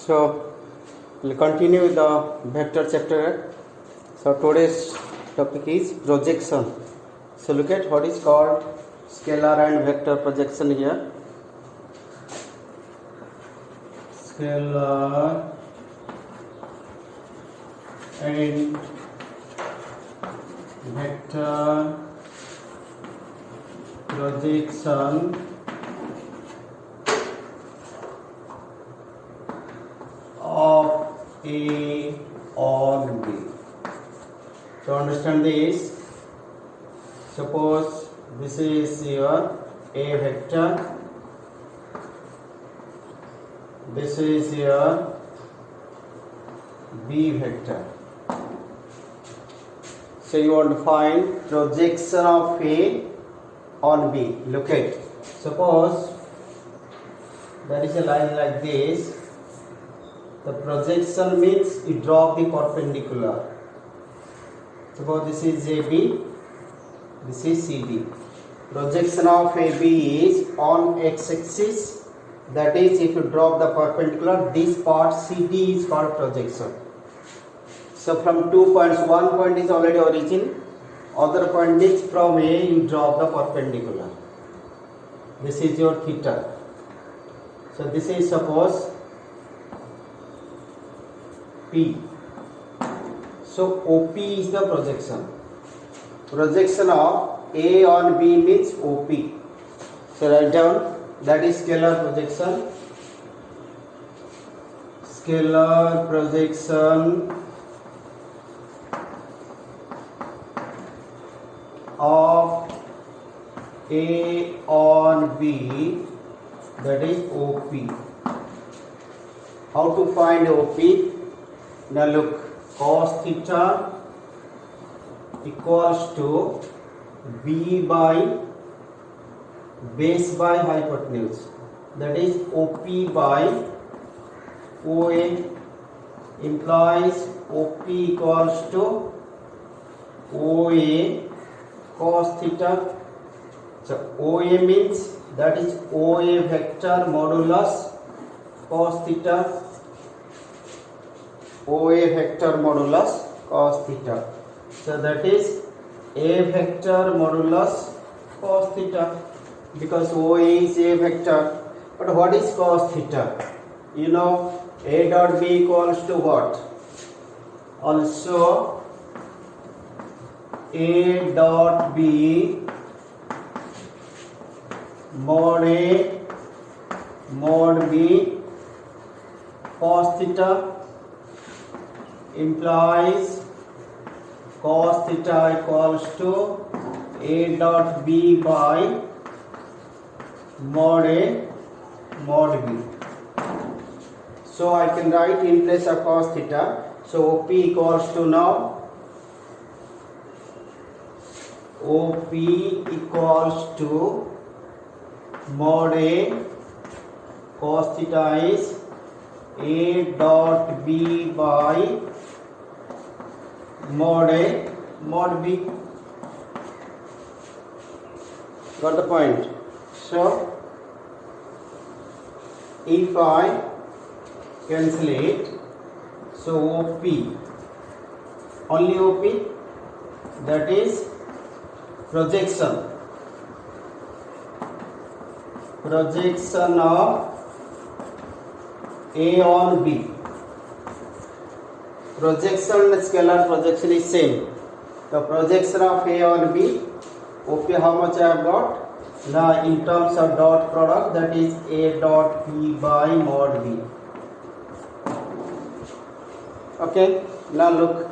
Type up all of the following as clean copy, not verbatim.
So we'll continue with the vector chapter. So today's topic is projection. So look at what is called scalar and vector projection here. Scalar and vector projection of A on B. To understand this, suppose this is your A vector, this is your B vector. So you want to find projection of A on B. Look at, suppose there is a line like this. The projection means you drop the perpendicular. Suppose this is AB, this is CD. Projection of AB is on x-axis. That is, if you drop the perpendicular, this part CD is called projection. So from 2 points, one point is already origin, other point is from A you drop the perpendicular. This is your theta. So this is suppose P. So OP is the projection. Projection of A on B means OP. So write down, that is scalar projection. Scalar projection of A on B, that is OP. How to find OP? Now look, cos theta equals to B by base by hypotenuse, that is OP by OA, implies OP equals to OA cos theta. So OA means that is OA vector modulus cos theta, OA vector modulus cos theta. So that is A vector modulus cos theta, because OA is A vector. But what is cos theta? You know, A dot B equals to what? Also A dot B mod A mod B cos theta, implies cos theta equals to A dot B by mod A mod B. So I can write in place of cos theta. So OP equals to now OP equals to mod A cos theta is A dot B by mod A mod B. Got the point? So if I cancel it, so OP, only OP, that is projection of A on B. Projection and scalar projection is same. The projection of A on B, OP how much I have got? Now in terms of dot product, that is A dot B by mod B. Okay, now look,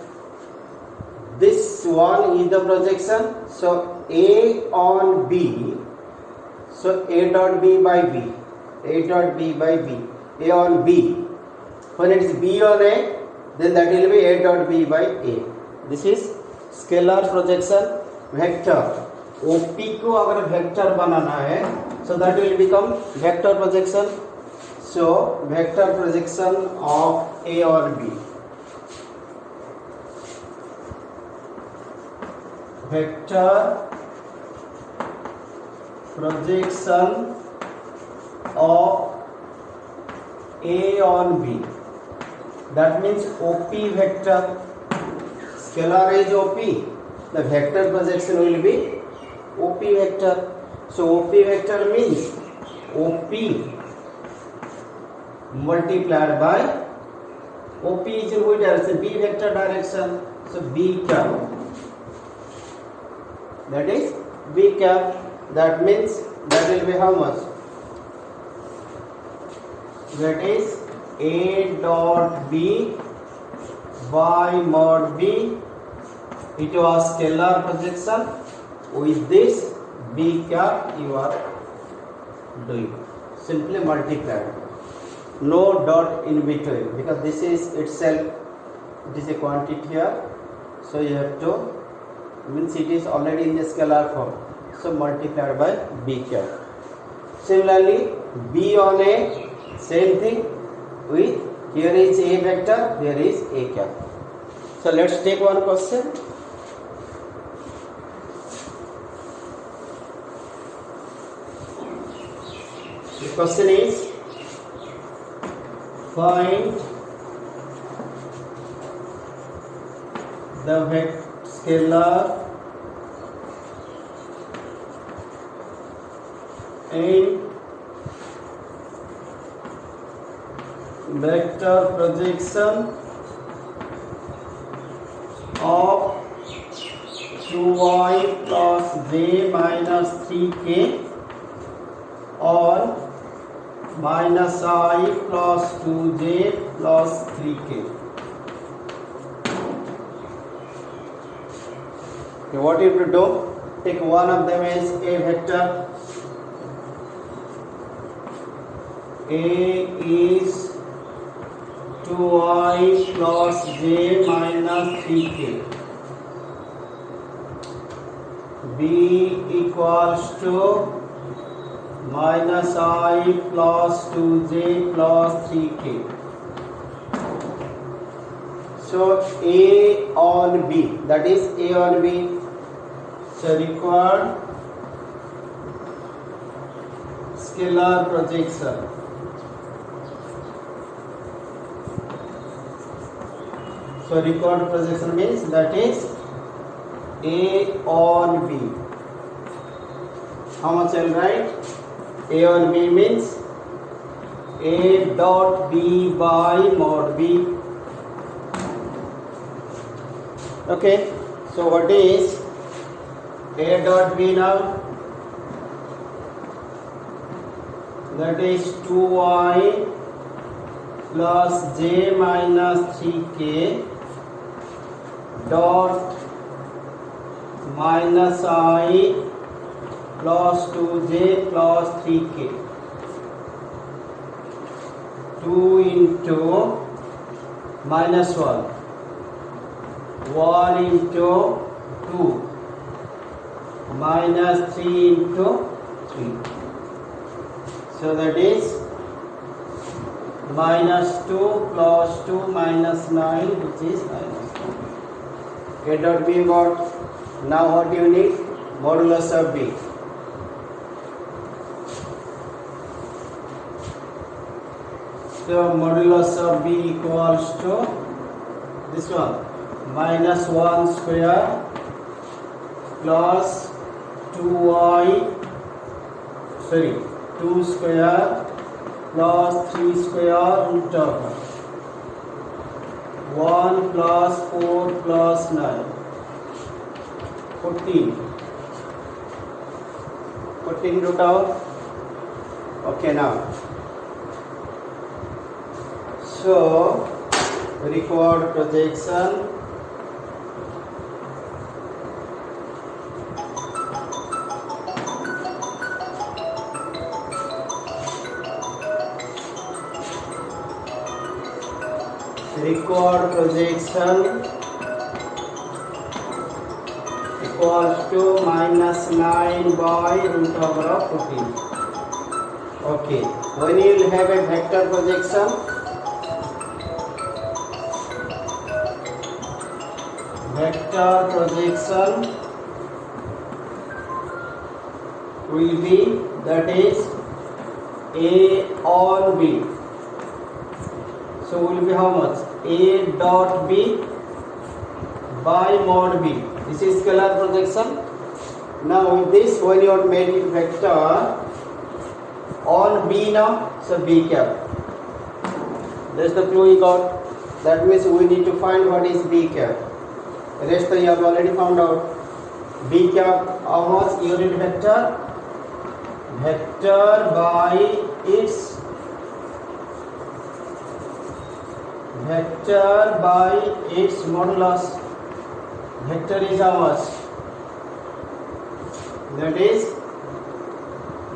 this one is the projection. So A on B, so A dot B by B, A dot B by B, A on B. When it is B on A, then that will be A dot B by A. This is scalar projection vector. OP को अगर vector बनाना है, so that will become vector projection. So vector projection of A on B. Vector projection of A on B. That means OP vector. Scalar is OP. The vector projection will be OP vector. So OP vector means OP multiplied by OP is in which direction? B vector direction. So B cap. That is B cap. That means that will be how much? That is A dot B by mod B. It was scalar projection. With this B cap you are doing. Simply multiplied. No dot in between, because this is itself, it is a quantity here. So you have to, means it is already in the scalar form. So multiplied by B cap. Similarly, B on A, same thing with, here is A vector, here is A cap. So let's take one question. The question is, find the scalar and vector projection of 2y plus j minus 3k on minus I plus 2j plus 3k. Okay, what you have to do? Take one of them as a vector. A is 2I plus j minus 3k. B equals to minus I plus 2j plus 3k. So A on B, that is A on B. So required scalar projection. So required projection means that is A on B. How much I will write? A on B means A dot B by mod B. Okay, so what is A dot B now? That is 2y plus j minus 3k dot minus I plus 2j plus 3k. 2 into minus 1. 1 into 2 minus 3 into 3. So that is minus 2 plus 2 minus 9, which is minus 2. A dot B got. Now what you need? Modulus of B. So modulus of B equals to this one, minus 1 square plus 2 square plus 3 square root of 1 plus 4 plus 9, 14. 14 root of. Okay, now. So required projection equals to minus 9 by root over of 14. Okay, when you will have a vector projection, will be, that is A on B. So will be how much? A dot B by mod B. This is scalar projection. Now with this, when you are made it vector on B now, so B cap. That's the clue we got. That means we need to find what is B cap. The rest you have already found out. B cap of what unit vector? Vector by its modulus. Vector is ours. That is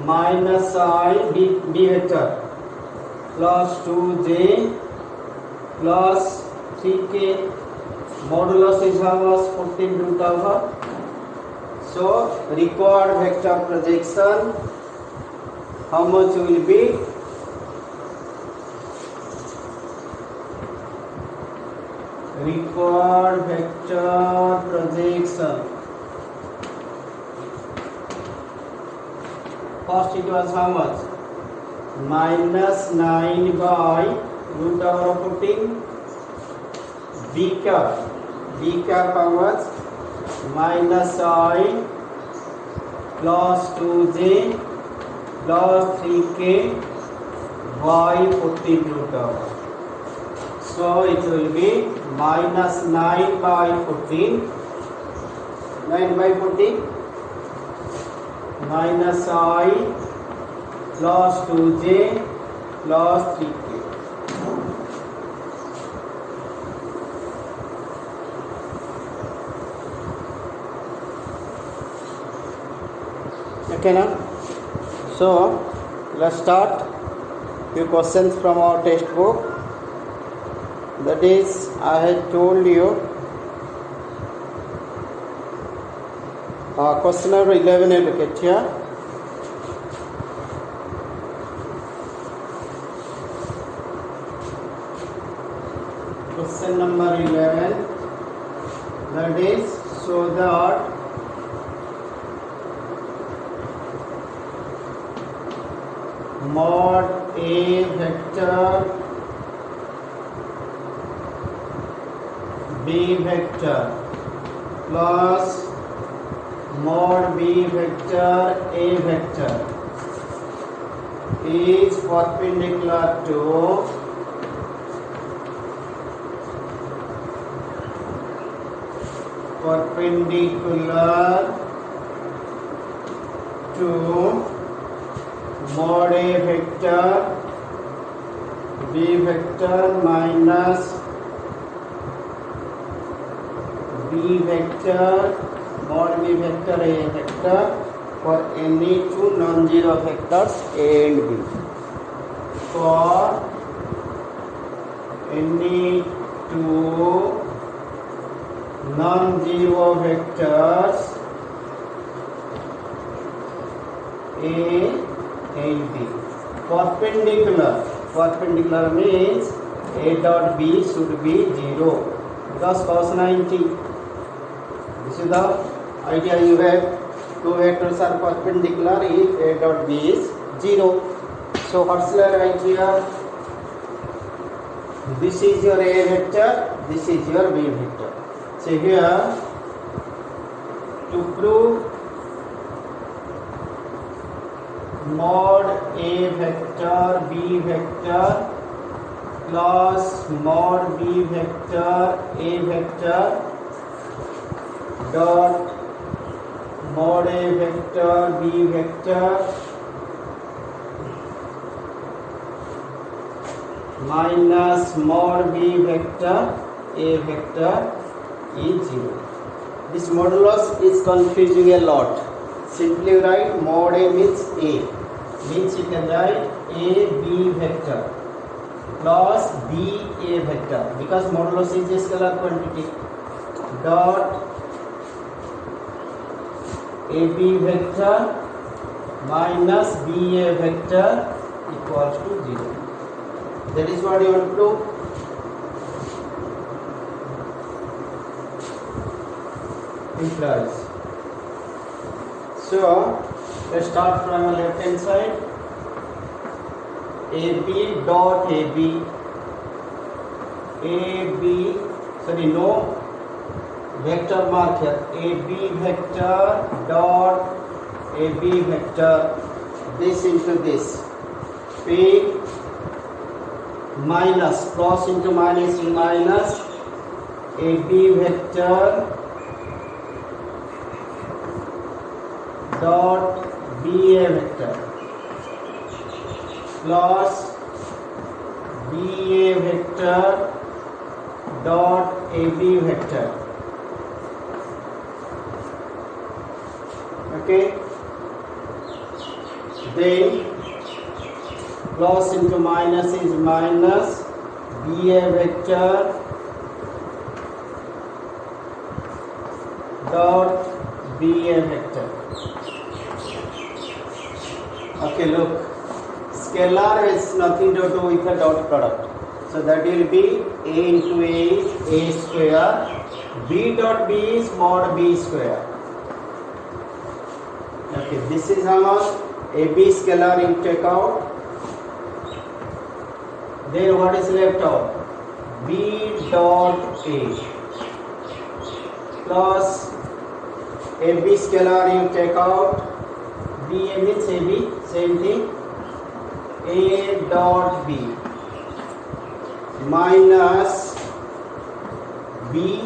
minus I B vector plus 2j plus 3k. Modulus is ours 14 root over. So required vector projection, how much will be? Required vector projection. First it was how much? Minus 9 by root over 14. B cap how much? Minus I plus 2j plus 3k by 14 root over. So it will be minus 9 by 14. 9 by 14 minus I plus 2j plus 3k. Okay now? So let's start few questions from our textbook. That is, I had told you question number 11 I look at here. Question number 11, that is, so that mod A vector B vector plus mod B vector A vector is perpendicular to mod A vector B vector minus B vector mod B vector A vector for any two non-zero vectors A and B. For any two non-zero vectors A and B. Perpendicular means A dot B should be 0 because cos 90. This is the idea you have. Two vectors are perpendicular if A dot B is 0. So what shall I write here? This is your A vector, this is your B vector. So here, to prove mod A vector B vector plus mod B vector A vector dot mod A vector B vector minus mod B vector A vector is 0. This modulus is confusing a lot. Simply write mod A means A. Means you can write A B vector plus B A vector because modulus is a scalar quantity. Dot A B vector minus B A vector equals to 0. That is what you want to prove. Implies. So let's start from the left hand side. AB dot AB no vector mark here. AB vector dot AB vector, this into this. P minus, plus into minus in minus, AB vector dot BA vector plus BA vector dot AB vector. Okay, then plus into minus is minus, BA vector dot BA vector. Okay, look, scalar has nothing to do with the dot product, so that will be A into A is A square, B dot B is mod B square. Okay, this is how much AB scalar you take out. Then what is left out? B dot A plus AB scalar you take out. B means AB, same thing. A dot B minus B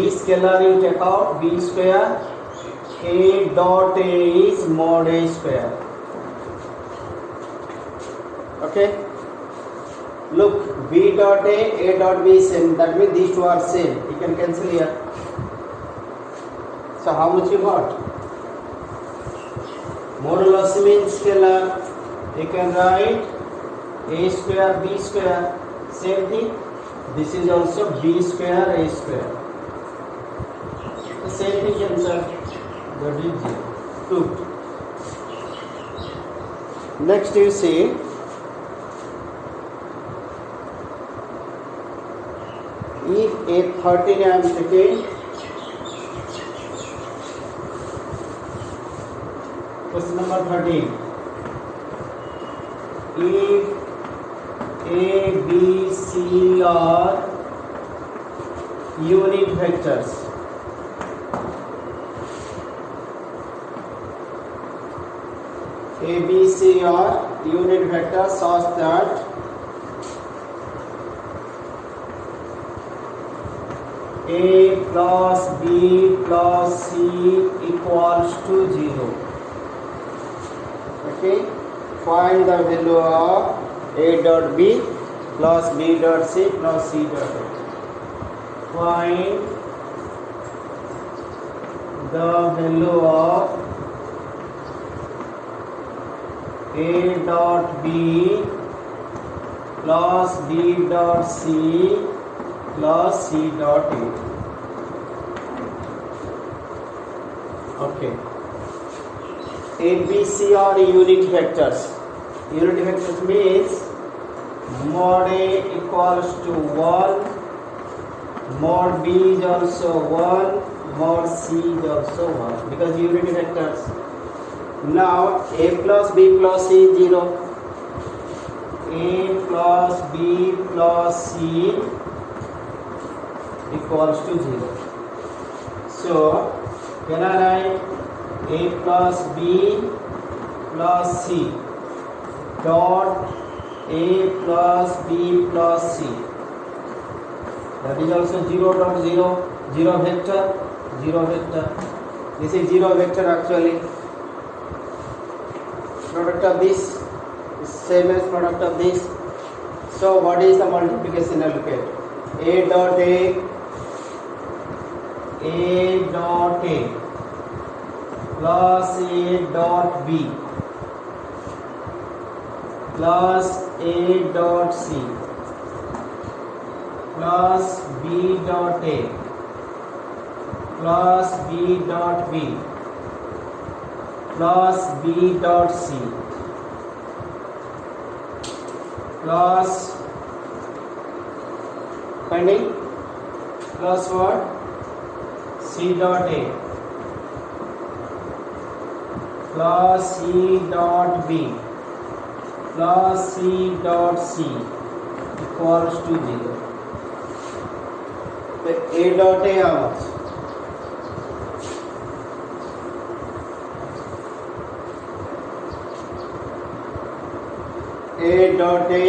scalar you take out, B square. A dot A is mod A square. Okay, look, B dot A dot B is same, that means these two are same, you can cancel here. So how much you got? Modulus means scalar, you can write A square B square, same thing. This is also B square A square, the same thing answer. That is 2. Next you see if A13 I am taking, question number 13. If A, B, C are unit vectors, A, B, C are unit vectors such that A plus B plus C equals to 0. Okay, find the value of A dot B plus B dot C plus C dot A. Find the value of A dot B plus B dot C plus C dot A. Okay, A, B, C are unit vectors. Unit vectors means mod A equals to 1, mod B is also 1, mod C is also 1, because unit vectors. Now A plus B plus C is 0. A plus B plus C equals to 0. So can I write A plus B plus C dot A plus B plus C, that is also 0 dot 0, 0 vector, 0 vector. This is 0 vector actually. Product of this is same as product of this. So what is the multiplication? Look at A dot A plus A dot B plus A dot C plus B dot A plus B dot B plus B dot C plus finding plus what? C dot A plus C dot B plus C dot C equals to 0. So A dot A how much? A dot A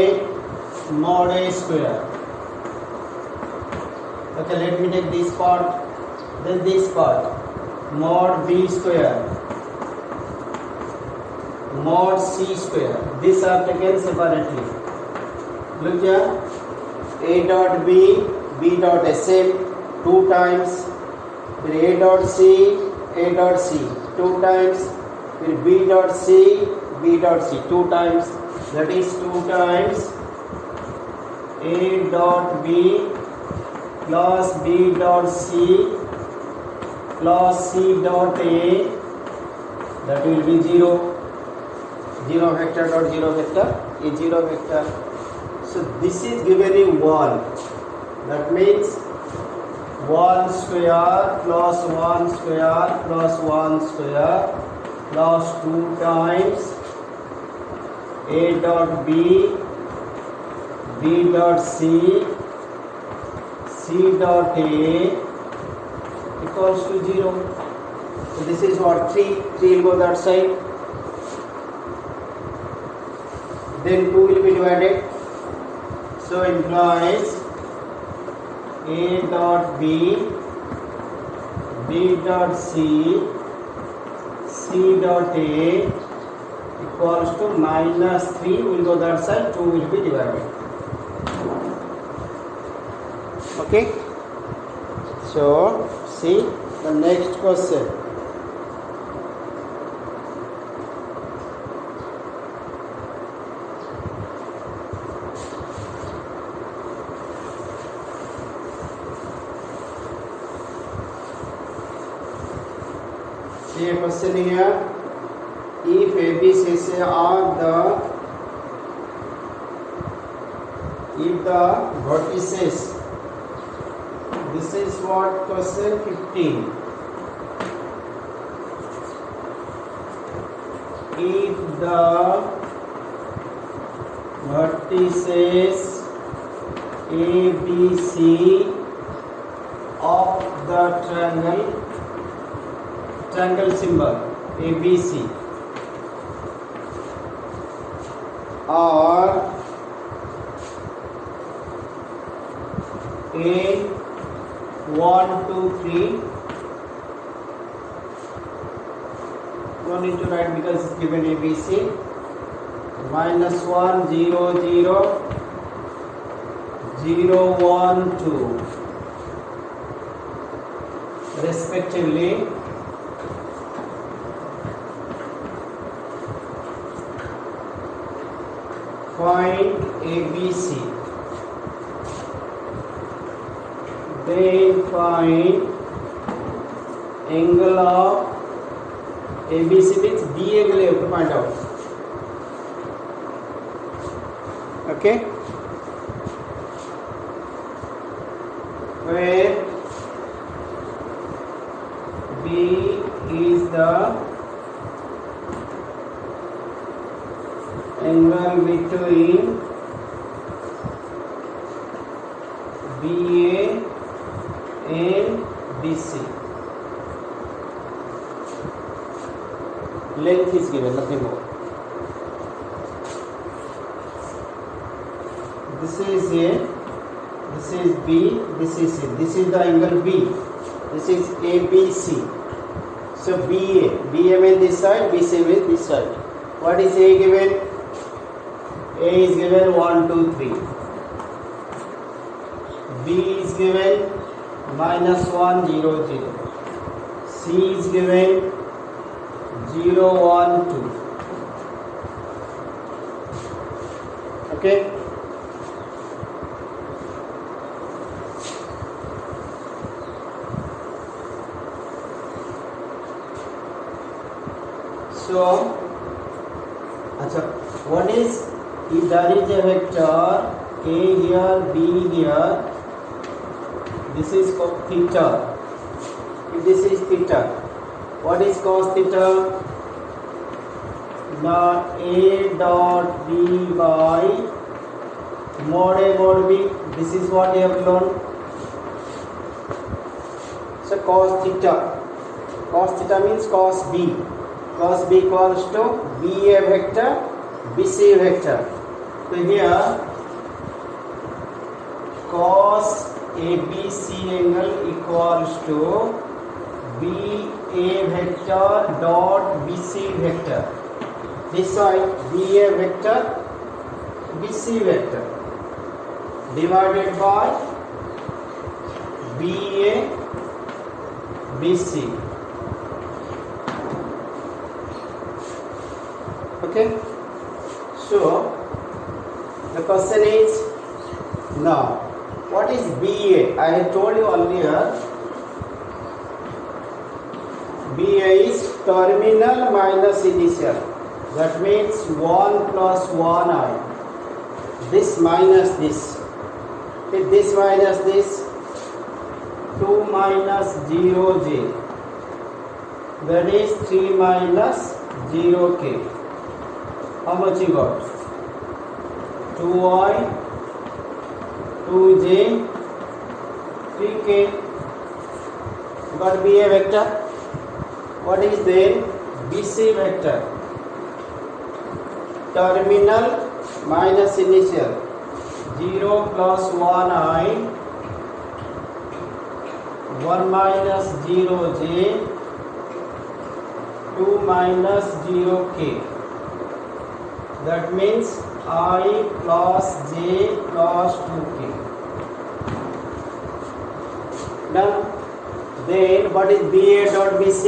mod A square. Okay, let me take this part, then this part. Mod B square, mod C square. These are taken separately. Look here. A dot B, B dot SM 2 times. Then A dot C, A dot C 2 times. Then B dot C, B dot C 2 times. That is 2 times A dot B plus B dot C plus C dot A, that will be 0. 0 vector dot 0 vector is 0 vector. So this is given in 1. That means 1 square plus 1 square plus 1 square plus 2 times A dot B, B dot C, C dot A equals to 0. So this is what 3 will go that side. Then 2 will be divided. So implies A dot B, B dot C, C dot A equals to minus 3 will go that side, 2 will be divided. Okay. So see the next question. See a question here. If ABCC are the vertices, this is what question 15. If the vertices ABC of the triangle symbol ABC are A 1 2 3. No need to write because it's given ABC. Minus 1 0 0 0 1 2 respectively. Find ABC. Then find angle of ABC means B angle you have to find out. Okay. Where B is the angle between BA and BC. Length is given, nothing more. This is A, this is B, this is C. This is the angle B. This is ABC. So BA means this side, BC means this side. What is A given? A is given 1 2 3. B is given minus 1 0 0. C is given 0 1 2. Okay. So, one is if there is a vector A here, B here, this is called theta. If this is theta, what is cos theta? Now A dot B by mod A mod B. This is what you have learned. So cos theta. Cos theta means cos B. Cos B equals to BA vector, BC vector. So here cos ABC angle equals to BA vector dot BC vector. This side BA vector, BC vector divided by BA BC. Okay, so the question is now what is BA? I had told you earlier, BA is terminal minus initial. That means 1 plus 1i. This minus this. If this minus this, 2 minus 0j. That is 3 minus 0k. How much you got? 2i, 2j, 3k. Got BA vector. What is then BC vector? Terminal minus initial. 0 plus 1i, 1 minus 0j, 2 minus 0k. That means I plus j plus 2k. Done. Then what is BA dot BC?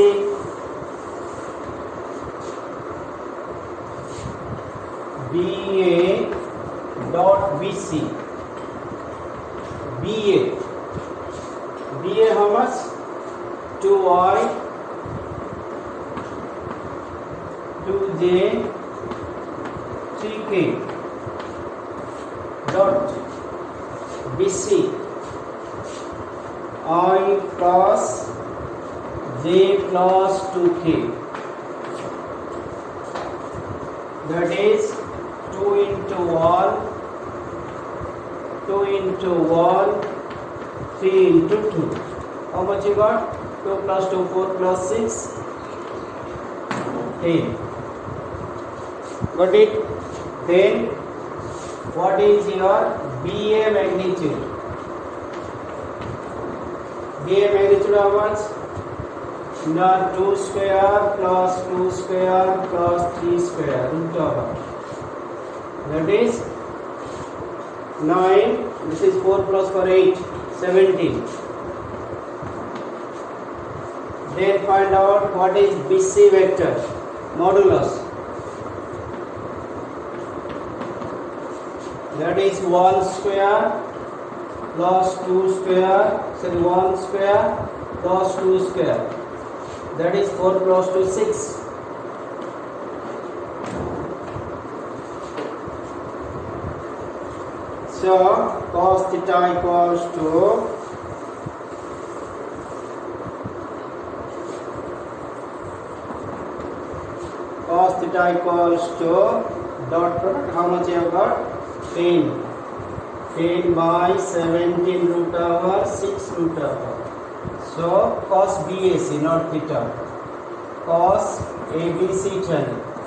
BA dot BC. BA how much? 2i, 2j, 3k dot BC, I plus j plus 2k. That is 2 into 1, 2 into 1, 3 into 2. How much you got? 2 plus 2, 4 plus 6, 10. Got it? Then what is your BA magnitude? BA magnitude how much? Now 2 square plus 2 square plus 3 square root over. That is 9. This is 4 plus 4, 8, 17. Then find out what is BC vector modulus. That is 1 square plus 2 square. Sorry, 1 square plus 2 square. That is 4 plus 2, 6. So cos theta equals to dot product. How much you have got? 10. 10 by 17 root over 6 root over. So cos BAC, not theta. Cos ABC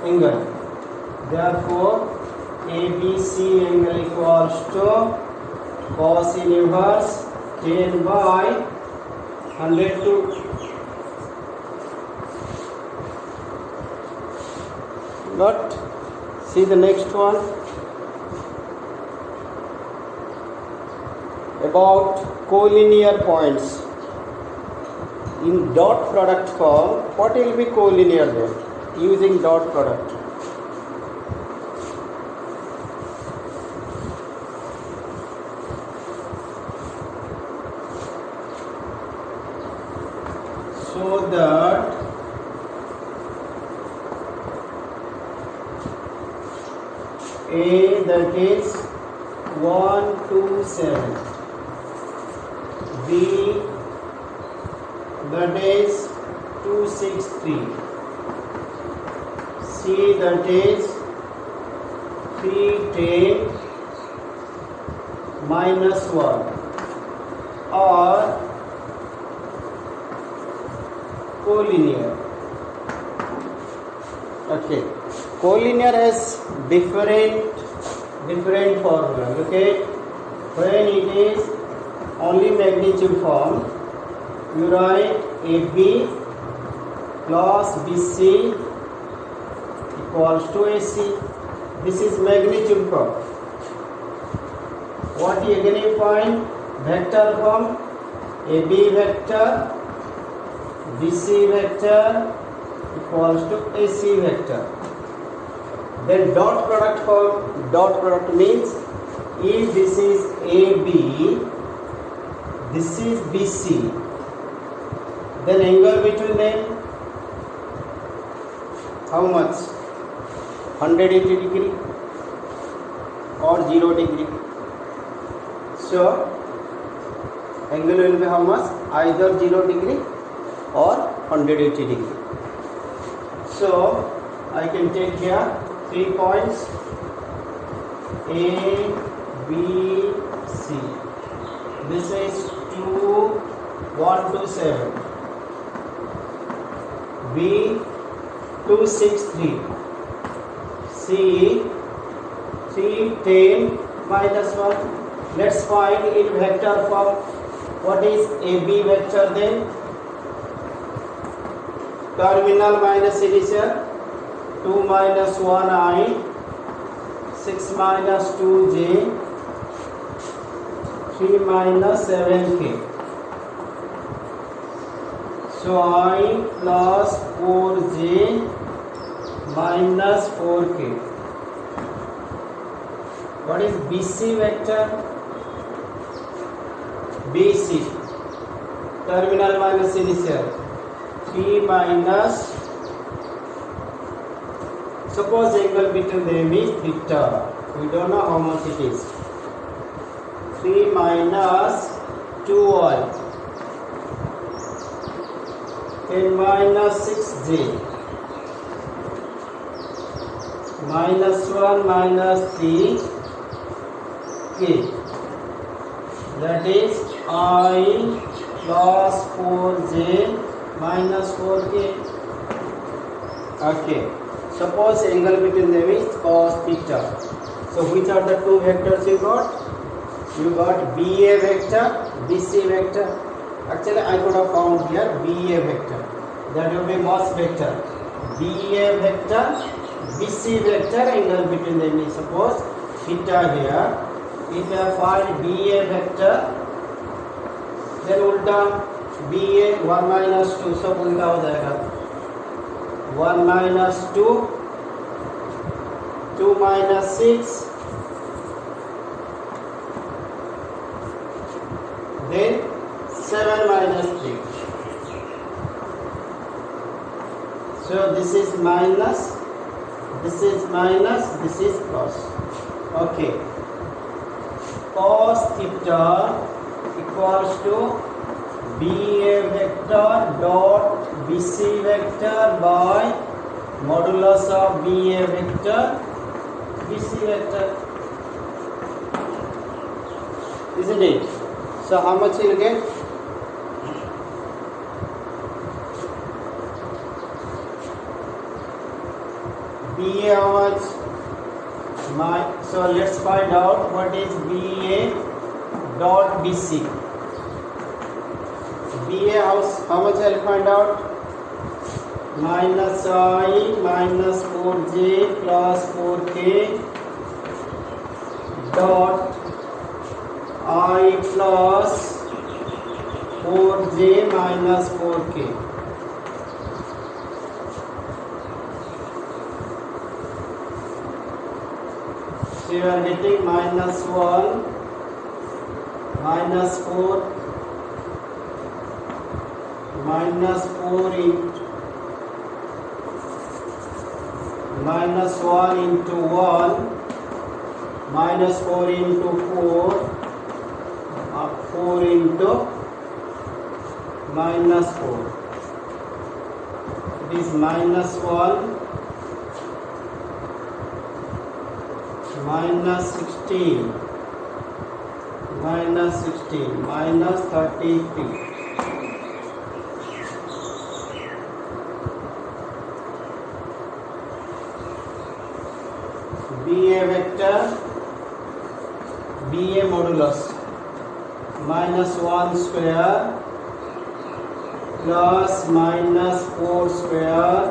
angle. Therefore ABC angle equals to cos inverse 10 by 102. But see the next one. About collinear points. In dot product form, what will be collinear there? Using dot product. So that A, that is 127. B, that is 263. C, that is 310 minus 1, or collinear. Okay, collinear has different formula. Okay, when it is only magnitude form, you write AB plus BC equals to AC. This is magnitude form. What you again find? Vector form. AB vector BC vector equals to AC vector. Then dot product form. Dot product means if this is AB, this is BC, then angle between them how much? 180 degree or 0 degree. So angle will be how much? Either 0 degree or 180 degree. So I can take here 3 points A, B, C. This is 2, 1 to 7. B, 2, 6, 3. C, 3, 10, minus 1. Let's find in vector form. What is AB vector then? Terminal minus initial. 2 minus 1I, 6 minus 2J, 3 minus 7K. So I plus 4J minus 4K. What is BC vector? BC, terminal minus initial. 3 minus, suppose angle between them is theta. We don't know how much it is. 3 minus 2y. 10 minus 6j. Minus 1 minus 3k. That is I plus 4j minus 4k. Okay. Suppose angle between them is cos theta. So which are the two vectors you got? You got BA vector, BC vector. Actually I could have found here BA vector. That will be mass vector. BA vector, BC vector, angle between them is suppose theta here. If I find BA vector, then ulta BA 1 minus 2 सब उल्टा हो जाएगा. 1 minus 2, 2 minus 6, then 7 minus 3. So this is minus, this is minus, this is plus. Okay. Cos theta equals to BA vector dot BC vector by modulus of BA vector BC vector. Isn't it? So how much you will get? BA how much? So let's find out what is BA dot BC. BA how much I'll find out? Minus I minus 4j plus 4k dot I plus 4j minus 4k. So you are getting minus 1 minus 4 minus 4 into minus 1 into 1 minus 4 into 4 4 into minus 4. It is minus 1 minus 16 minus 33. BA modulus minus 1 square plus minus 4 square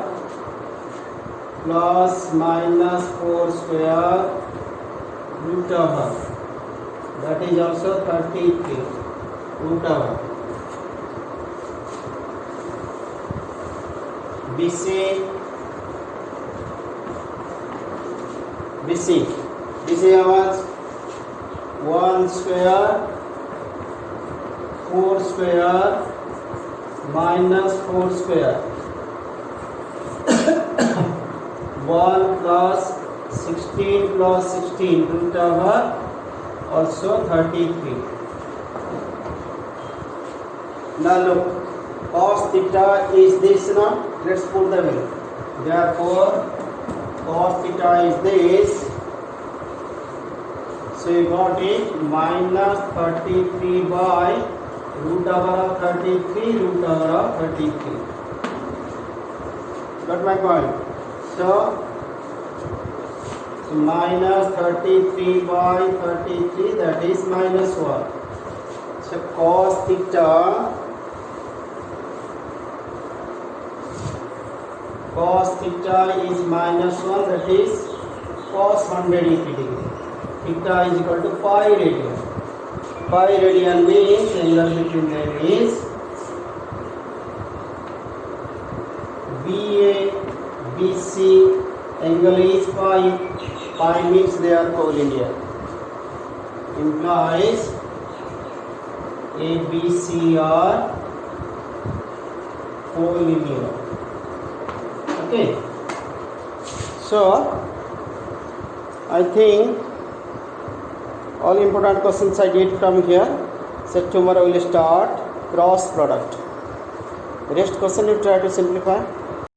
plus minus 4 square root over, that is also 33 root over. BC how much? 1 square 4 square minus 4 square 1 plus 16 plus 16 root over also 33. Now look, cos theta is this now. Let's put the value. Therefore cos theta is this. So you got it minus 33 by root over of 33 root over of 33. Got my point? So minus 33 by 33, that is minus 1. So cos theta is minus 1, that is cos 180 degree. Theta is equal to pi radian. Pi radian means angle between them is BA BC, angle is pi. Pi means they are collinear. Implies ABC are collinear. Okay. So I think all important questions I did from here. So tomorrow we will start cross product. Rest question you try to simplify.